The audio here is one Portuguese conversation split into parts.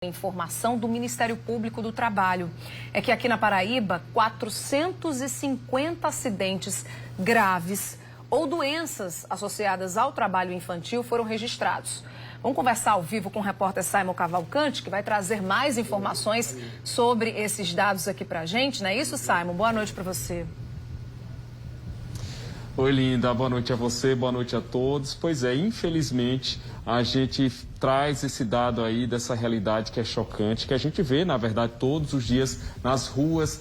Informação do Ministério Público do Trabalho é que aqui na Paraíba, 450 acidentes graves ou doenças associadas ao trabalho infantil foram registrados. Vamos conversar ao vivo com o repórter Simon Cavalcante, que vai trazer mais informações sobre esses dados aqui pra gente, não é isso, Simon? Boa noite para você. Oi, Linda. Boa noite a você, boa noite a todos. Pois é, infelizmente, a gente traz esse dado aí dessa realidade que é chocante, que a gente vê, na verdade, todos os dias nas ruas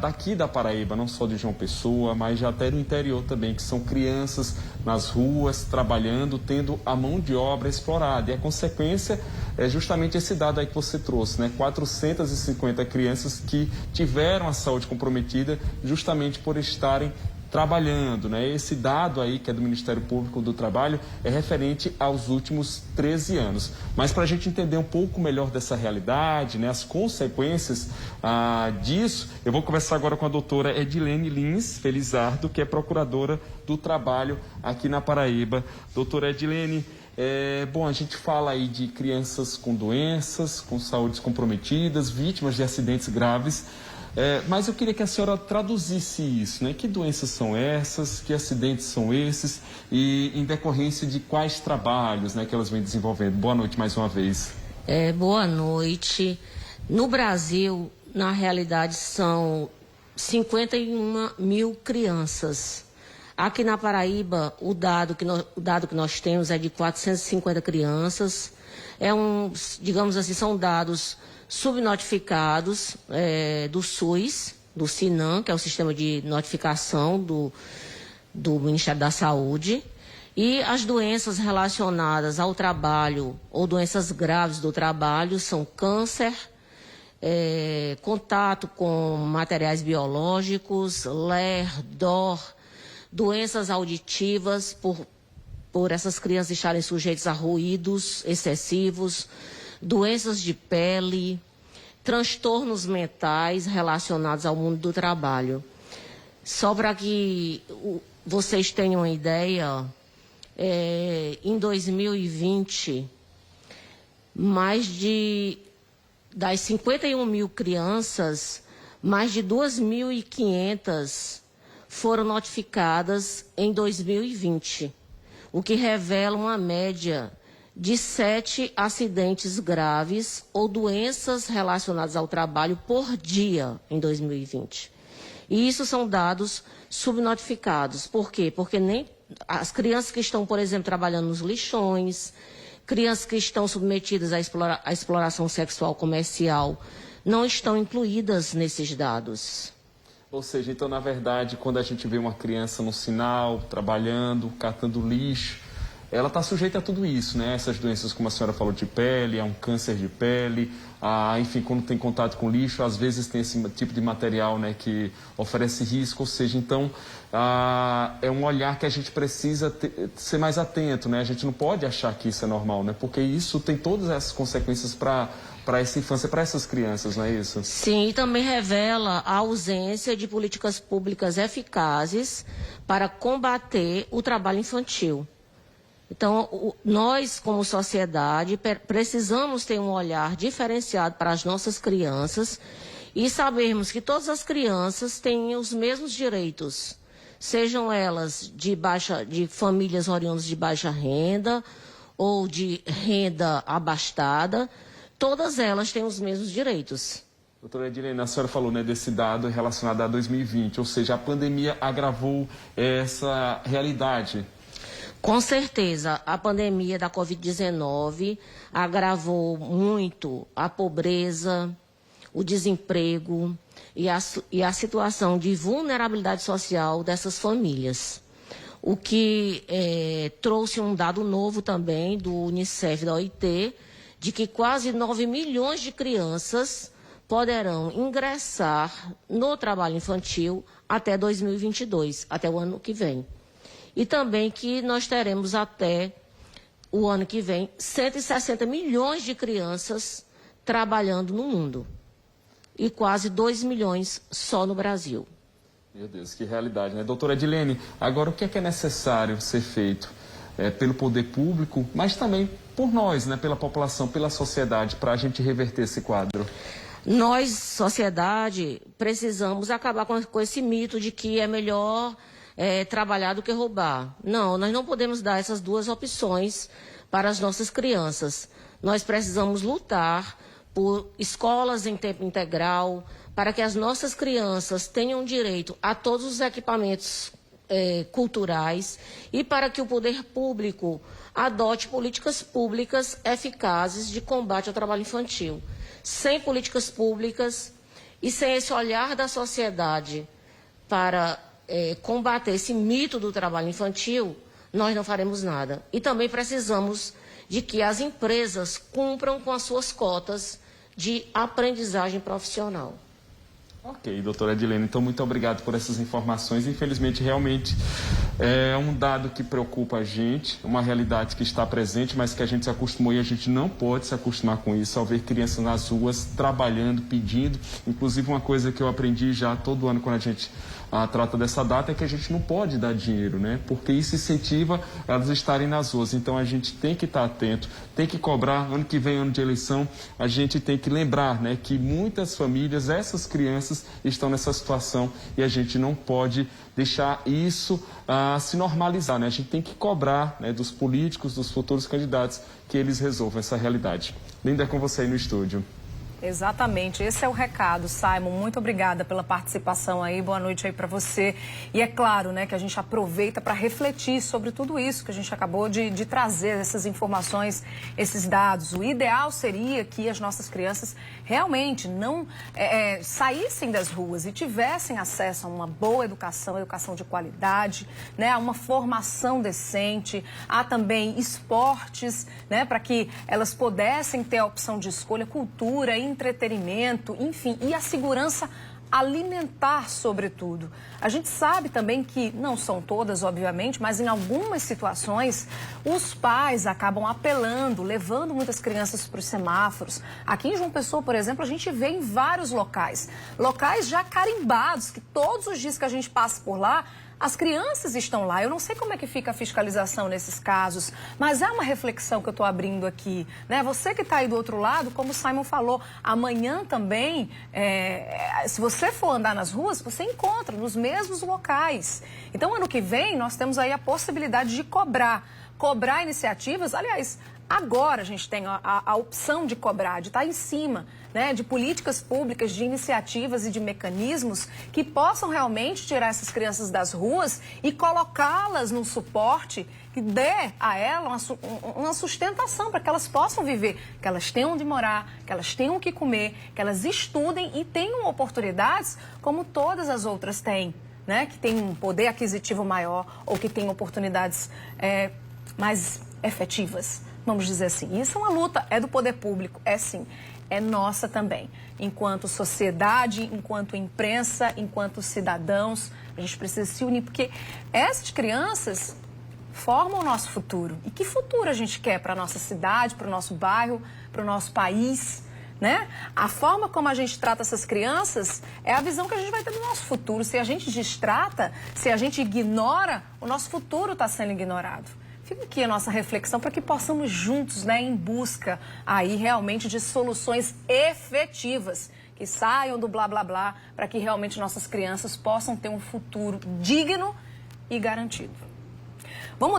daqui da Paraíba, não só de João Pessoa, mas já até no interior também, que são crianças nas ruas, trabalhando, tendo a mão de obra explorada. E a consequência é justamente esse dado aí que você trouxe, né? 450 crianças que tiveram a saúde comprometida justamente por estarem trabalhando, né? Esse dado aí, que é do Ministério Público do Trabalho, é referente aos últimos 13 anos. Mas para a gente entender um pouco melhor dessa realidade, né, as consequências disso, eu vou conversar agora com a doutora Edilene Lins Felizardo, que é procuradora do Trabalho aqui na Paraíba. Doutora Edilene, bom, a gente fala aí de crianças com doenças, com saúdes comprometidas, vítimas de acidentes graves. Mas eu queria que a senhora traduzisse isso, né? Que doenças são essas, que acidentes são esses e em decorrência de quais trabalhos, né, que elas vêm desenvolvendo. Boa noite mais uma vez. Boa noite. No Brasil, na realidade, são 51 mil crianças. Aqui na Paraíba, o dado que nós temos é de 450 crianças. Digamos assim, são dados subnotificados do SUS, do SINAM, que é o sistema de notificação do Ministério da Saúde, e as doenças relacionadas ao trabalho ou doenças graves do trabalho são câncer, contato com materiais biológicos, LER, DOR, doenças auditivas por essas crianças estarem sujeitas a ruídos excessivos, doenças de pele, transtornos mentais relacionados ao mundo do trabalho. Só para que vocês tenham uma ideia, em 2020, das 51 mil crianças, mais de 2.500 foram notificadas em 2020, o que revela uma média de 7 acidentes graves ou doenças relacionadas ao trabalho por dia em 2020. E isso são dados subnotificados. Por quê? Porque nem as crianças que estão, por exemplo, trabalhando nos lixões, crianças que estão submetidas à exploração sexual comercial, não estão incluídas nesses dados. Ou seja, então, na verdade, quando a gente vê uma criança no sinal, trabalhando, catando lixo, ela está sujeita a tudo isso, né? Essas doenças, como a senhora falou, de pele, um câncer de pele, enfim, quando tem contato com lixo, às vezes tem esse tipo de material, né, que oferece risco. Ou seja, então, é um olhar que a gente precisa ser mais atento, né? A gente não pode achar que isso é normal, né? Porque isso tem todas essas consequências para essa infância, para essas crianças, não é isso? Sim, e também revela a ausência de políticas públicas eficazes para combater o trabalho infantil. Então, nós, como sociedade, precisamos ter um olhar diferenciado para as nossas crianças e sabermos que todas as crianças têm os mesmos direitos, sejam elas de famílias oriundas de baixa renda ou de renda abastada, todas elas têm os mesmos direitos. Doutora Edilene, a senhora falou, né, desse dado relacionado a 2020, ou seja, a pandemia agravou essa realidade. Com certeza, a pandemia da Covid-19 agravou muito a pobreza, o desemprego e a situação de vulnerabilidade social dessas famílias. O que trouxe um dado novo também do Unicef e da OIT, de que quase 9 milhões de crianças poderão ingressar no trabalho infantil até 2022, até o ano que vem. E também que nós teremos até o ano que vem 160 milhões de crianças trabalhando no mundo. E quase 2 milhões só no Brasil. Meu Deus, que realidade, né? Doutora Edilene, agora o que é necessário ser feito? pelo poder público, mas também por nós, né, pela população, pela sociedade, para a gente reverter esse quadro? Nós, sociedade, precisamos acabar com esse mito de que é melhor trabalhar do que roubar. Não, nós não podemos dar essas duas opções para as nossas crianças. Nós precisamos lutar por escolas em tempo integral, para que as nossas crianças tenham direito a todos os equipamentos culturais e para que o poder público adote políticas públicas eficazes de combate ao trabalho infantil. Sem políticas públicas e sem esse olhar da sociedade para combater esse mito do trabalho infantil, nós não faremos nada. E também precisamos de que as empresas cumpram com as suas cotas de aprendizagem profissional. Ok, doutora Edilene, então muito obrigado por essas informações. Infelizmente, realmente é um dado que preocupa a gente, uma realidade que está presente, mas que a gente se acostumou e a gente não pode se acostumar com isso, ao ver crianças nas ruas trabalhando, pedindo. Inclusive, uma coisa que eu aprendi já todo ano quando a gente trata dessa data é que a gente não pode dar dinheiro, né? Porque isso incentiva elas a estarem nas ruas. Então, a gente tem que estar atento, tem que cobrar. Ano que vem, ano de eleição, a gente tem que lembrar, né, que muitas famílias, essas crianças, estão nessa situação e a gente não pode deixar isso se normalizar, né? A gente tem que cobrar, né, dos políticos, dos futuros candidatos, que eles resolvam essa realidade. Linda, é com você aí no estúdio. Exatamente, esse é o recado, Simon. Muito obrigada pela participação aí, boa noite aí para você. E é claro, né, que a gente aproveita para refletir sobre tudo isso que a gente acabou de trazer, essas informações, esses dados. O ideal seria que as nossas crianças realmente não saíssem das ruas e tivessem acesso a uma boa educação, educação de qualidade, né, a uma formação decente, a também esportes, né, para que elas pudessem ter a opção de escolha, cultura, entretenimento, enfim, e a segurança alimentar, sobretudo. A gente sabe também que, não são todas, obviamente, mas em algumas situações, os pais acabam apelando, levando muitas crianças para os semáforos. Aqui em João Pessoa, por exemplo, a gente vê em vários locais já carimbados, que todos os dias que a gente passa por lá, as crianças estão lá. Eu não sei como é que fica a fiscalização nesses casos, mas é uma reflexão que eu estou abrindo aqui, né? Você que está aí do outro lado, como o Simon falou, amanhã também, se você for andar nas ruas, você encontra nos mesmos locais. Então, ano que vem, nós temos aí a possibilidade de cobrar iniciativas. Aliás, agora a gente tem a opção de cobrar, de estar em cima, né, de políticas públicas, de iniciativas e de mecanismos que possam realmente tirar essas crianças das ruas e colocá-las num suporte que dê a elas uma sustentação para que elas possam viver, que elas tenham onde morar, que elas tenham o que comer, que elas estudem e tenham oportunidades como todas as outras têm, né, que têm um poder aquisitivo maior ou que têm oportunidades mais efetivas. Vamos dizer assim, isso é uma luta, é do poder público, é sim, é nossa também. Enquanto sociedade, enquanto imprensa, enquanto cidadãos, a gente precisa se unir, porque essas crianças formam o nosso futuro. E que futuro a gente quer para a nossa cidade, para o nosso bairro, para o nosso país, né? A forma como a gente trata essas crianças é a visão que a gente vai ter do nosso futuro. Se a gente destrata, se a gente ignora, o nosso futuro está sendo ignorado. Fica aqui a nossa reflexão para que possamos juntos, né, em busca aí realmente de soluções efetivas, que saiam do blá blá blá, para que realmente nossas crianças possam ter um futuro digno e garantido.